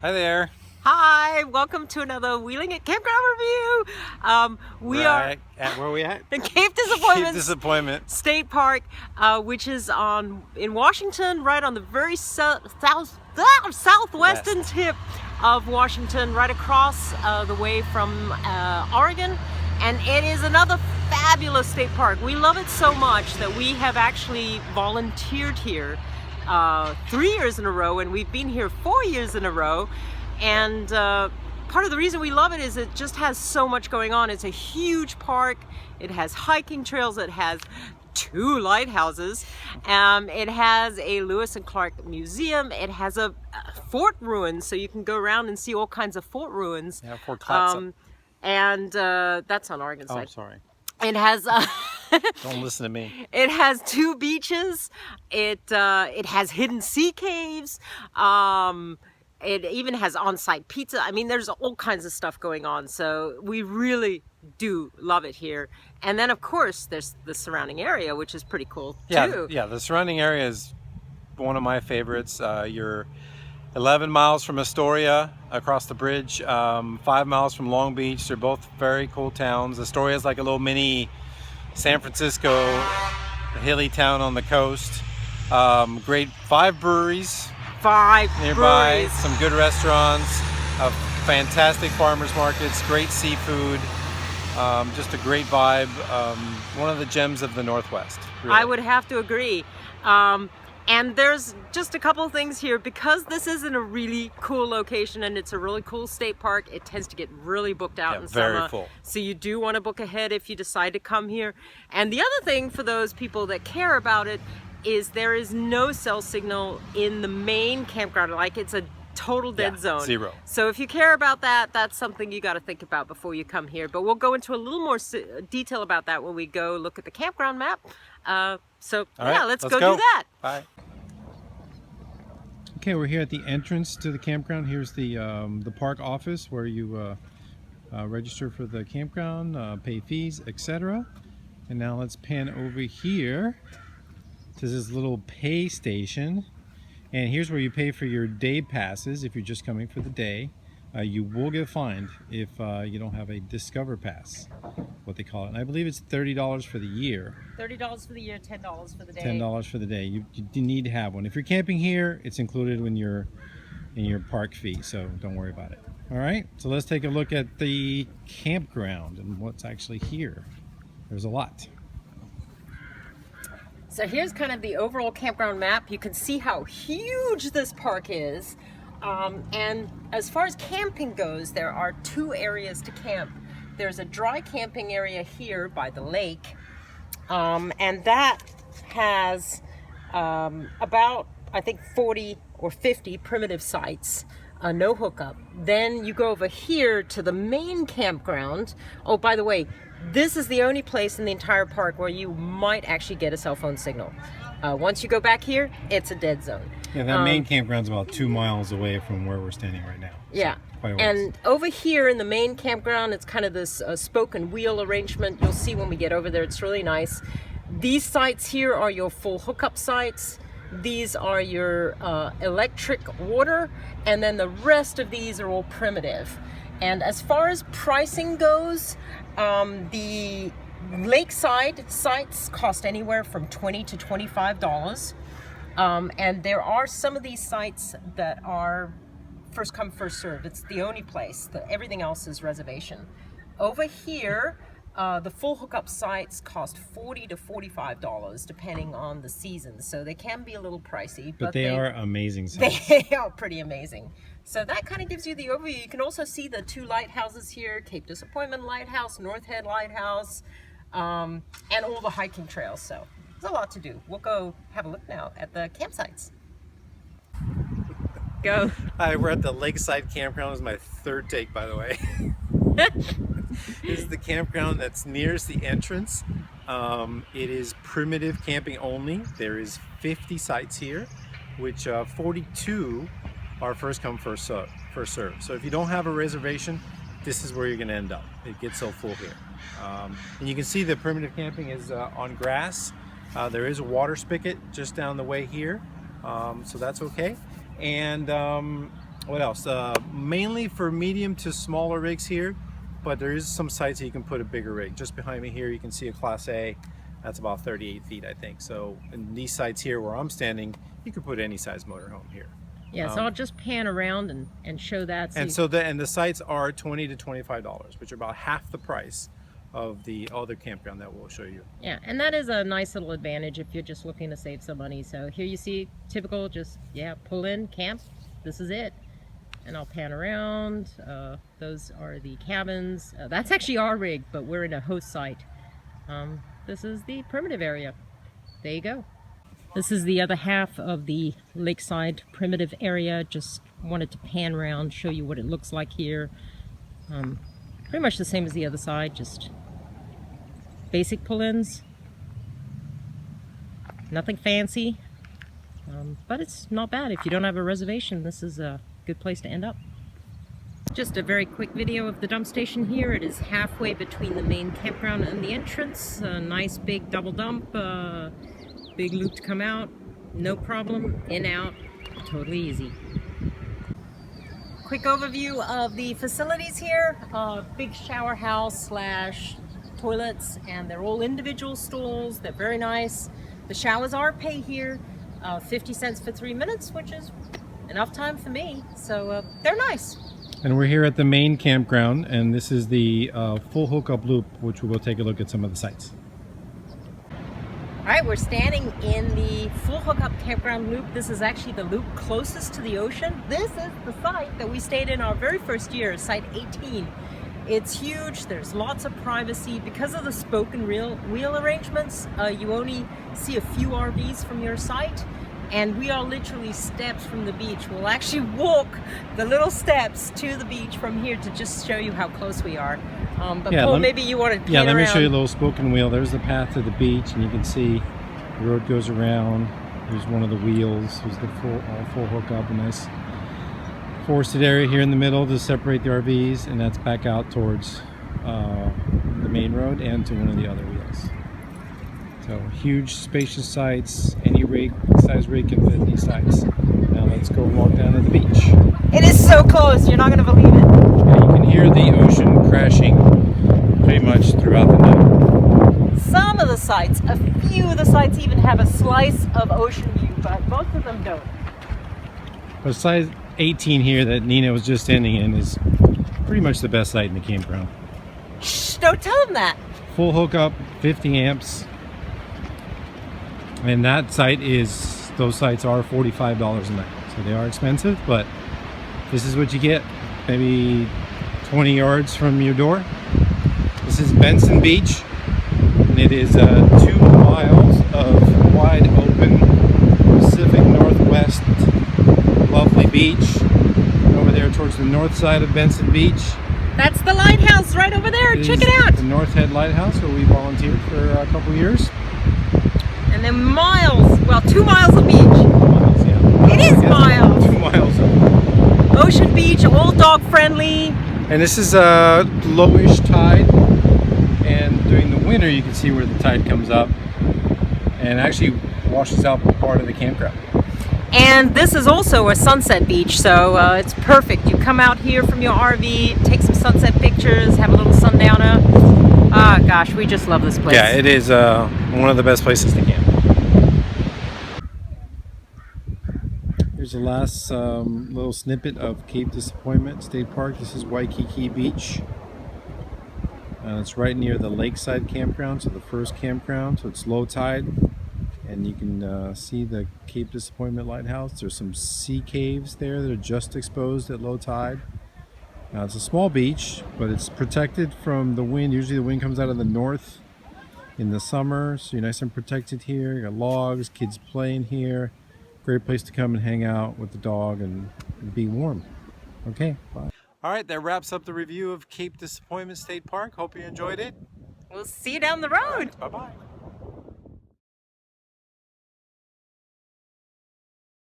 Hi there. Hi, welcome to another Wheelingit Campground review. Where are we at? The Cape Cape Disappointment Disappointment. State Park, which is in Washington, right on the very southwestern tip of Washington, right across the way from Oregon. And it is another fabulous state park. We love it so much that we have actually volunteered here 3 years in a row, and we've been here 4 years in a row. And part of the reason we love it is it just has so much going on. It's a huge park. It has hiking trails. It has 2 lighthouses. It has a Lewis and Clark museum. It has a fort ruin, so you can go around and see all kinds of fort ruins. Yeah, Fort Clatsop. And that's on Oregon side. Oh, sorry. It has Don't listen to me. it has 2 beaches. It has hidden sea caves. It even has on-site pizza. I mean, there's all kinds of stuff going on. So we really do love it here. And then, of course, there's the surrounding area, which is pretty cool too. Yeah, the surrounding area is one of my favorites. You're 11 miles from Astoria across the bridge, 5 miles from Long Beach. They're both very cool towns. Astoria is like a little mini San Francisco, a hilly town on the coast. Great 5 breweries. 5 nearby, breweries. some good restaurants, fantastic farmers markets, great seafood, just a great vibe. One of the gems of the Northwest. Really. I would have to agree. And there's just a couple things here because this is in a really cool location and it's a really cool state park. It tends to get really booked out in very summer. full. So you do want to book ahead if you decide to come here. And the other thing for those people that care about it is there is no cell signal in the main campground. Like, it's a total dead zone. 0. So if you care about that, that's something you got to think about before you come here. But we'll go into a little more detail about that when we go look at the campground map. So yeah, let's go do that. Bye. Okay, we're here at the entrance to the campground. Here's the park office where you register for the campground, pay fees, etc. And now let's pan over here to this little pay station, and here's where you pay for your day passes. If you're just coming for the day, you will get fined if you don't have a Discover Pass, what they call it. And I believe it's $30 for the year. $30 for the year, $10 for the day. $10 for the day. You need to have one. If you're camping here, it's included in your park fee, so don't worry about it. All right, so let's take a look at the campground and what's actually here. There's a lot. So here's kind of the overall campground map. You can see how huge this park is. And as far as camping goes, there are 2 areas to camp. There's a dry camping area here by the lake. And that has about, I think, 40 or 50 primitive sites. No hookup. Then you go over here to the main campground. Oh, by the way, this is the only place in the entire park where you might actually get a cell phone signal. Once you go back here, it's a dead zone. Yeah, that main campground's about 2 miles away from where we're standing right now. So yeah, and over here in the main campground, it's kind of this spoke and wheel arrangement. You'll see when we get over there, it's really nice. These sites here are your full hookup sites. These are your electric, water, and then the rest of these are all primitive. And as far as pricing goes, the lakeside sites cost anywhere from $20 to $25. And there are some of these sites that are first come, first served. It's the only place. Everything else is reservation. Over here, the full hookup sites cost $40 to $45 depending on the season. So they can be a little pricey. But they are amazing sites. They are pretty amazing. So that kind of gives you the overview. You can also see the 2 lighthouses here, Cape Disappointment Lighthouse, North Head Lighthouse, and all the hiking trails. So there's a lot to do. We'll go have a look now at the campsites. Go. Hi, we're at the Lakeside Campground. This is my 3rd take, by the way. This is the campground that's nearest the entrance. It is primitive camping only. There is 50 sites here, which 42 are first come, first serve. So if you don't have a reservation, this is where you're going to end up. It gets so full here. And you can see the primitive camping is on grass. There is a water spigot just down the way here, so that's okay. And What else? Mainly for medium to smaller rigs here, but there is some sites that you can put a bigger rig. Just behind me here, you can see a Class A. That's about 38 feet, I think. So in these sites here where I'm standing, you could put any size motorhome here. Yeah, so I'll just pan around and show that. And the sites are $20 to $25, which are about half the price of the other campground that we'll show you. Yeah, and that is a nice little advantage if you're just looking to save some money. So here you see typical, just, yeah, pull in, camp, this is it. And I'll pan around. Those are the cabins. That's actually our rig, but we're in a host site. This is the primitive area. There you go. This is the other half of the lakeside primitive area. Just wanted to pan around, show you what it looks like here. Pretty much the same as the other side, just basic pull-ins. Nothing fancy, but it's not bad. If you don't have a reservation, this is a good place to end up. Just a very quick video of the dump station here. It is halfway between the main campground and the entrance. A nice big double dump, big loop to come out, no problem, in, out, totally easy. Quick overview of the facilities here. Big shower house slash toilets, and they're all individual stalls. They're very nice. The showers are pay here, 50 cents for 3 minutes, which is enough time for me, so they're nice. And we're here at the main campground, and this is the full hookup loop, which we'll go take a look at some of the sites. All right, we're standing in the full hookup campground loop. This is actually the loop closest to the ocean. This is the site that we stayed in our very first year, site 18. It's huge, there's lots of privacy. Because of the spoken wheel arrangements, you only see a few RVs from your site. And we are literally steps from the beach. We'll actually walk the little steps to the beach from here to just show you how close we are. But yeah, Paul, maybe you want to pan let around. Me show you a little spoken wheel. There's the path to the beach, and you can see the road goes around. There's one of the wheels. There's the full hookup. A nice forested area here in the middle to separate the RVs, and that's back out towards the main road and to one of the other wheels. So huge, spacious sites. Any size rig can fit these sites. Now let's go walk down to the beach. It is so close, you're not going to believe it. Yeah, you can hear the ocean crashing pretty much throughout the night. Some of the sites, a few of the sites even have a slice of ocean view, but most of them don't. But size 18 here that Nina was just standing in is pretty much the best site in the campground. Shh, don't tell them that. Full hookup, 50 amps. And that site is, those sites are $45 a night. So they are expensive, but this is what you get, maybe 20 yards from your door. This is Benson Beach, and it is 2 miles of wide open Pacific Northwest, lovely beach. Over there towards the north side of Benson Beach. That's the lighthouse right over there, check it out. The North Head Lighthouse, where we volunteered for a couple years. And then miles, well, 2 miles of beach. 2 miles, yeah. It is miles. 2 miles. Ocean beach, all dog friendly. And this is a lowish tide. And during the winter, you can see where the tide comes up and actually washes out part of the campground. And this is also a sunset beach, so it's perfect. You come out here from your RV, take some sunset pictures, have a little sundowner. Ah, gosh, we just love this place. Yeah, it is one of the best places to camp. Here's the last little snippet of Cape Disappointment State Park. This is Waikiki Beach. It's right near the lakeside campground, so the first campground, so it's low tide. And you can see the Cape Disappointment Lighthouse. There's some sea caves there that are just exposed at low tide. Now it's a small beach, but it's protected from the wind. Usually the wind comes out of the north in the summer, so you're nice and protected here. You got logs, kids playing here. Great place to come and hang out with the dog and be warm. Okay, bye. All right, that wraps up the review of Cape Disappointment State Park. Hope you enjoyed it. We'll see you down the road. Bye-bye.